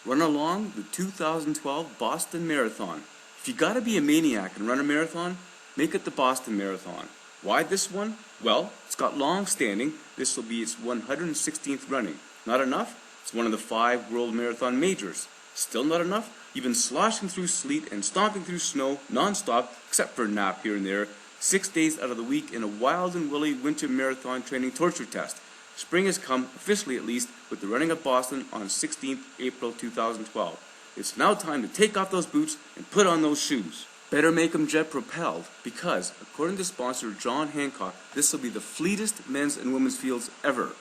Run along the 2012 Boston Marathon. If you gotta be a maniac and run a marathon, make it the Boston Marathon. Why this one? Well, it's got long standing. This will be its 116th running. Not enough? It's one of the 5 world marathon majors. Still not enough? You've been sloshing through sleet and stomping through snow non-stop, except for a nap here and there, 6 days out of the week in a wild and woolly winter marathon training torture test. Spring has come, officially at least, with the running of Boston on 16th April 2012. It's now time to take off those boots and put on those shoes. Better make them jet propelled, because, according to sponsor John Hancock, this will be the fleetest men's and women's fields ever.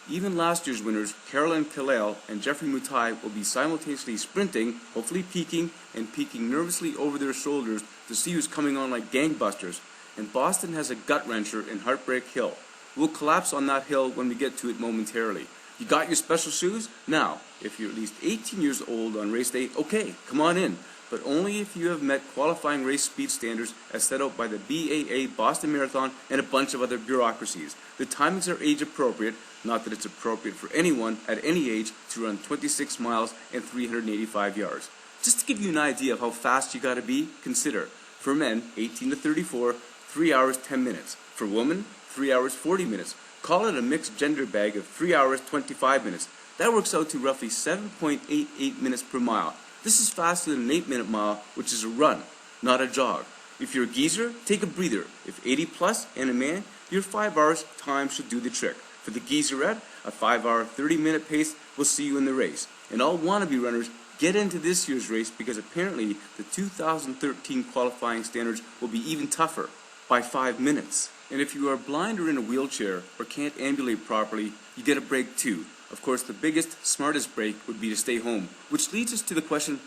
Even last year's winners, Caroline Kalel and Geoffrey Mutai, will be simultaneously sprinting, hopefully peeking nervously over their shoulders to see who's coming on like gangbusters. And Boston has a gut-wrencher in Heartbreak Hill. We'll collapse on that hill when we get to it momentarily. You got your special shoes? Now, if you're at least 18 years old on race day, okay, come on in. But only if you have met qualifying race speed standards as set out by the BAA Boston Marathon and a bunch of other bureaucracies. The timings are age appropriate, not that it's appropriate for anyone at any age to run 26 miles and 385 yards. Just to give you an idea of how fast you gotta be, consider, for men 18 to 34, 3 hours 10 minutes. For women, 3 hours 40 minutes. Call it a mixed gender bag of 3 hours 25 minutes. That works out to roughly 7.88 minutes per mile. This is faster than an 8-minute mile, which is a run, not a jog. If you're a geezer, take a breather. If 80 plus and a man, your 5 hours time should do the trick. For the geezerette, a 5-hour, 30-minute pace will see you in the race. And all wannabe runners, get into this year's race because apparently the 2013 qualifying standards will be even tougher, by 5 minutes. And if you are blind or in a wheelchair or can't ambulate properly, you get a break too. Of course, the biggest, smartest break would be to stay home, which leads us to the question,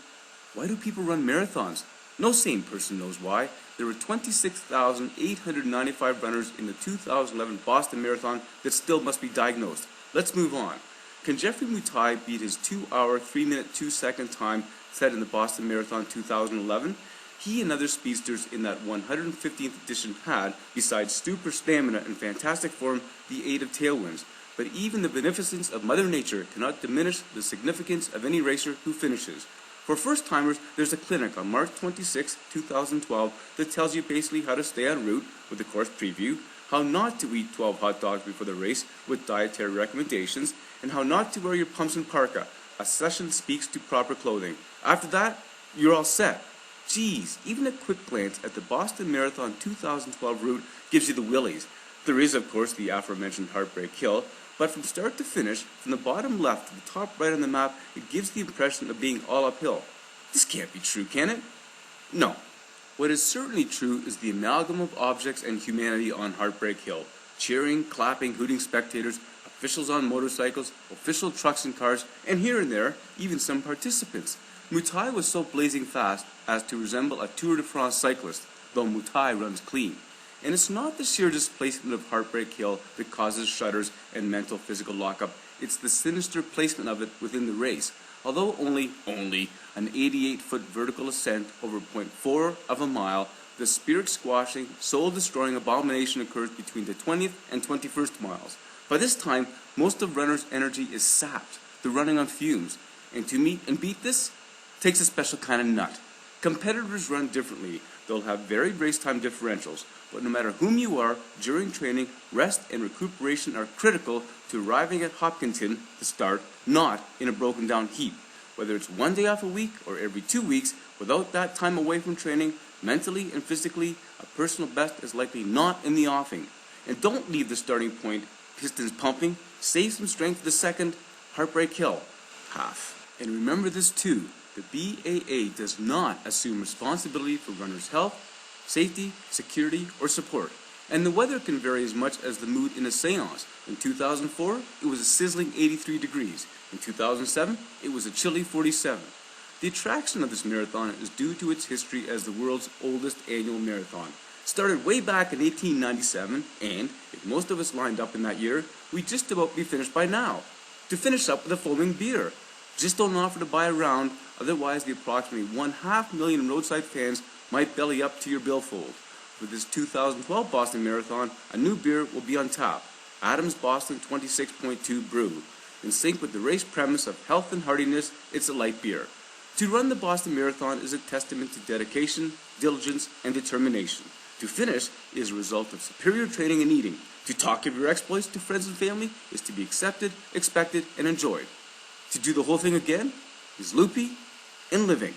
why do people run marathons? No sane person knows why. There were 26,895 runners in the 2011 Boston Marathon that still must be diagnosed. Let's move on. Can Geoffrey Mutai beat his 2-hour, 3-minute, 2-second time set in the Boston Marathon 2011? He and other speedsters in that 115th edition had, besides super stamina and fantastic form, the aid of tailwinds. But even the beneficence of Mother Nature cannot diminish the significance of any racer who finishes. For first-timers, there's a clinic on March 26, 2012 that tells you basically how to stay en route with the course preview, how not to eat 12 hot dogs before the race with dietary recommendations, and how not to wear your pumps and parka. A session speaks to proper clothing. After that, you're all set. Geez, even a quick glance at the Boston Marathon 2012 route gives you the willies. There is, of course, the aforementioned Heartbreak Hill, but from start to finish, from the bottom left to the top right on the map, it gives the impression of being all uphill. This can't be true, can it? No. What is certainly true is the amalgam of objects and humanity on Heartbreak Hill. Cheering, clapping, hooting spectators, officials on motorcycles, official trucks and cars, and here and there, even some participants. Mutai was so blazing fast as to resemble a Tour de France cyclist, though Mutai runs clean. And it's not the sheer displacement of Heartbreak Hill that causes shudders and mental physical lockup, it's the sinister placement of it within the race. Although only an 88-foot vertical ascent over 0.4 of a mile, the spirit-squashing, soul-destroying abomination occurs between the 20th and 21st miles. By this time, most of runners' energy is sapped. They're running on fumes. And to meet and beat this takes a special kind of nut. Competitors run differently. They'll have varied race time differentials, but no matter whom you are, during training, rest and recuperation are critical to arriving at Hopkinton, the start, not in a broken down heap. Whether it's 1 day off a week or every 2 weeks, without that time away from training, mentally and physically, a personal best is likely not in the offing. And don't leave the starting point pistons pumping. Save some strength for the second Heartbreak Hill half. And remember this too. The BAA does not assume responsibility for runners' health, safety, security, or support. And the weather can vary as much as the mood in a seance. In 2004, it was a sizzling 83 degrees. In 2007, it was a chilly 47. The attraction of this marathon is due to its history as the world's oldest annual marathon. It started way back in 1897, and, if most of us lined up in that year, we'd just about be finished by now. To finish up with a foaming beer. Just don't offer to buy a round, otherwise the approximately 500,000 roadside fans might belly up to your billfold. For this 2012 Boston Marathon, a new beer will be on tap. Adams Boston 26.2 Brew. In sync with the race premise of health and hardiness, it's a light beer. To run the Boston Marathon is a testament to dedication, diligence, and determination. To finish is a result of superior training and eating. To talk of your exploits to friends and family is to be accepted, expected, and enjoyed. To do the whole thing again is loopy and living.